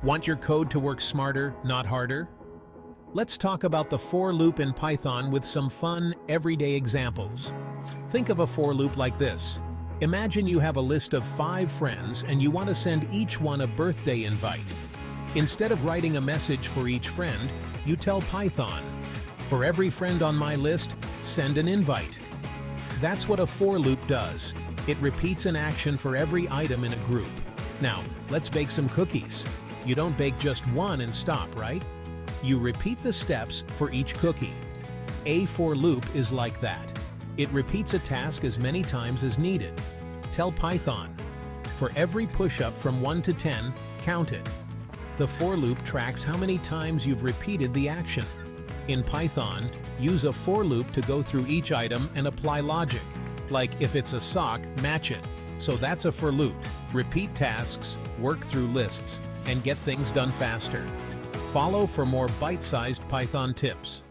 Want your code to work smarter, not harder? Let's talk about the for loop in Python with some fun, everyday examples. Think of a for loop like this. Imagine you have a list of 5 friends and you want to send each one a birthday invite. Instead of writing a message for each friend, you tell Python, "For every friend on my list, send an invite." That's what a for loop does. It repeats an action for every item in a group. Now, let's bake some cookies. You don't bake just one and stop, right? You repeat the steps for each cookie. A for loop is like that. It repeats a task as many times as needed. Tell Python, "For every push-up from 1 to 10, count it." The for loop tracks how many times you've repeated the action. In Python, use a for loop to go through each item and apply logic. Like if it's a sock, match it. So that's a for loop. Repeat tasks, work through lists, and get things done faster. Follow for more bite-sized Python tips.